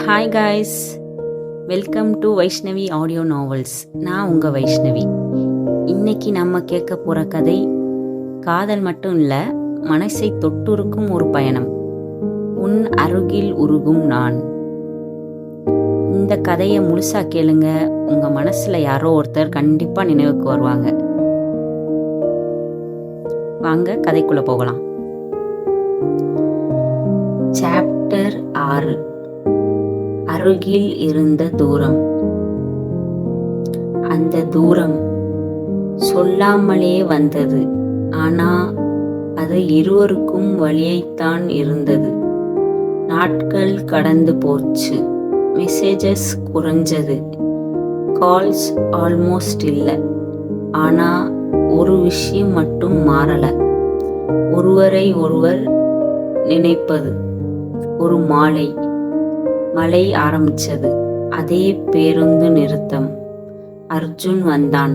Hi guys, welcome to Vaishnavi audio novels. நான் உங்கள் வைஷ்ணவி. இன்னைக்கு நம்ம கேட்க போகிற கதை காதல் மட்டும் இல்லை, மனசை தொட்டுருக்கும் ஒரு பயணம். உன் அருகில் உருகும் நான். இந்த கதையை முழுசா கேளுங்க, உங்கள் மனசில் யாரோ ஒருத்தர் கண்டிப்பாக நினைவுக்கு வருவாங்க. வாங்க கதைக்குள்ளே போகலாம். சாப்டர் 6. அருகில் இருந்த தூரம். அந்த தூரம் சொல்லாமலே வந்தது. ஆனா அது இருவருக்கும் வழியைத்தான் இருந்தது. நாட்கள் கடந்து போச்சு. மெசேஜஸ் குறைஞ்சது. கால்ஸ் ஆல்மோஸ்ட் இல்லை. ஆனா ஒரு விஷயம் மட்டும் மாறல. ஒருவரை ஒருவர் நினைப்பது. ஒரு மழை ஆரம்பிச்சது. அதே பேருந்து நிறுத்தம். அர்ஜுன் வந்தான்.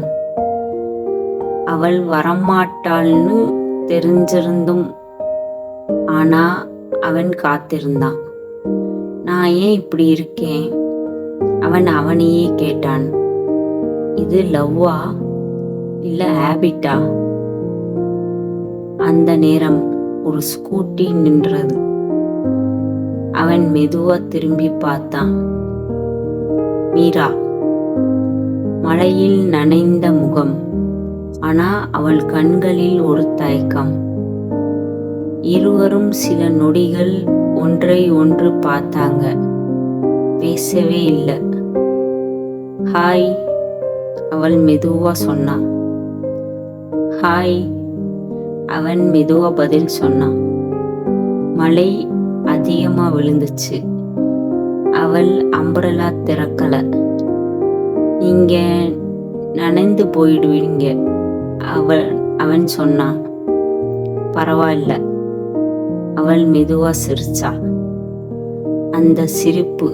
அவள் வரமாட்டாள்னு தெரிஞ்சிருந்தும் ஆனா அவன் காத்திருந்தான். நான் ஏன் இப்படி இருக்கேன்? அவன் அவனையே கேட்டான். இது லவ்வா இல்ல ஹேபிட்டா? அந்த நேரம் ஒரு ஸ்கூட்டி நின்றது. அவன் மெதுவா திரும்பி பார்த்தான். மீரா. மழையில் நனைந்த முகம். ஆனா அவள் கண்களில் ஒரு தயக்கம். இருவரும் சில நொடிகள் ஒன்றை ஒன்று பார்த்தாங்க. பேசவே இல்லை. ஹாய், அவள் மெதுவா சொன்னான். ஹாய், அவன் மெதுவா பதில் சொன்னான். மழை அதிகமா விழுந்துச்சு. அவள் அம்பரலா திறக்கல. நீங்க நனைந்து போயிடுவீங்க, அவன் சொன்னான். பரவாயில்ல, அவள் மெதுவா சிரிச்சா. அந்த சிரிப்பு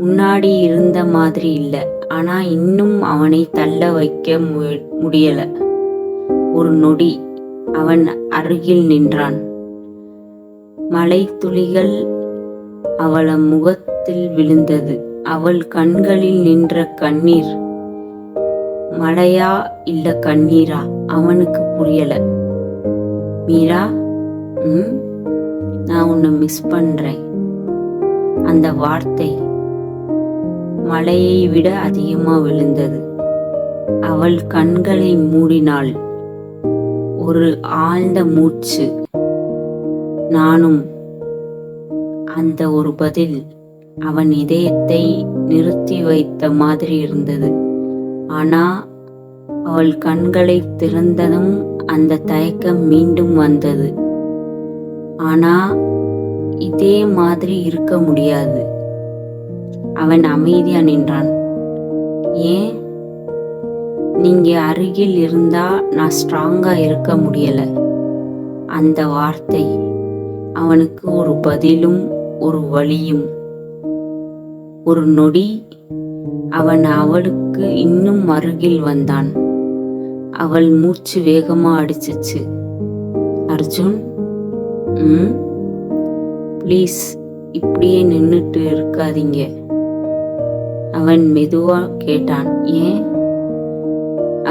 முன்னாடி இருந்த மாதிரி இல்லை. ஆனா இன்னும் அவனை தள்ள வைக்க முடியல. ஒரு நொடி அவன் அருகில் நின்றான். மழை துளிகள் அவள் முகத்தில் விழுந்தது. அவள் கண்களில் நின்ற கண்ணீர் மழையா இல்ல கண்ணீரா? அவனுக்கு புரியல. மீரா, நான் உன்னை மிஸ் பண்றேன். அந்த வார்த்தை மழையை விட அதிகமா விழுந்தது. அவள் கண்களை மூடினாள். ஒரு ஆழ்ந்த மூச்சு. நானும். அந்த ஒரு பதில் அவன் இதயத்தை நிறுத்தி வைத்த மாதிரி இருந்தது. ஆனா அவள் கண்களை திறந்ததும் அந்த தயக்கம் மீண்டும் வந்தது. ஆனா இதே மாதிரி இருக்க முடியாது. அவன் அமைதியா நின்றான். ஏன்? நீங்க அருகில் இருந்தா நான் ஸ்ட்ராங்கா இருக்க முடியல. அந்த வார்த்தை அவனுக்கு ஒரு பதிலும் ஒரு வழியும். ஒரு நொடி அவன் அவளுக்கு இன்னும் அருகில் வந்தான். அவள் மூச்சு வேகமா அடிச்சிச்சு. அர்ஜுன், ப்ளீஸ் இப்படியே நின்னுட்டு இருக்காதீங்க, அவன் மெதுவா கேட்டான். ஏன்?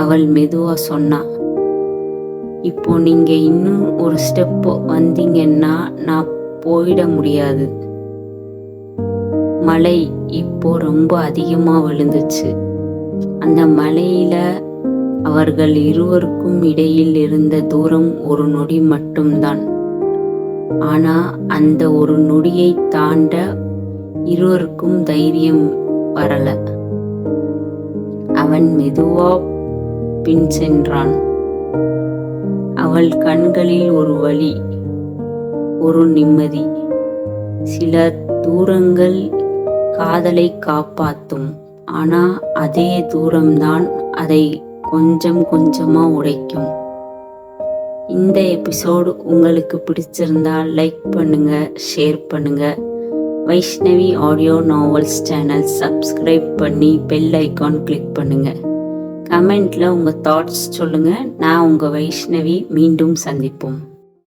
அவள் மெதுவா சொன்னான். இப்போ நீங்க இன்னும் ஒரு ஸ்டெப் வந்தீங்கன்னா நான் போயிட முடியாது. மழை இப்போ ரொம்ப அதிகமா விழுந்துச்சு. அந்த மழையில அவர்கள் இருவருக்கும் இடையில் இருந்த தூரம் ஒரு நொடி மட்டும்தான். ஆனா அந்த ஒரு நொடியை தாண்ட இருவருக்கும் தைரியம் வரல. அவன் மெதுவா பின் சென்றான். அவள் கண்களில் ஒரு வலி, ஒரு நிம்மதி. சில தூரங்கள் காதலை காப்பாற்றும். ஆனா அதே தூரம்தான் அதை கொஞ்சம் கொஞ்சமா உடைக்கும். இந்த எபிசோடு உங்களுக்கு பிடிச்சிருந்தா லைக் பண்ணுங்க, ஷேர் பண்ணுங்க. Vaishnavi audio novels channel subscribe பண்ணி பெல் ஐக்கான் கிளிக் பண்ணுங்க. கமெண்ட்ல உங்க தாட்ஸ் சொல்லுங்க. நான் உங்க வைஷ்ணவி. மீண்டும் சந்திப்போம்.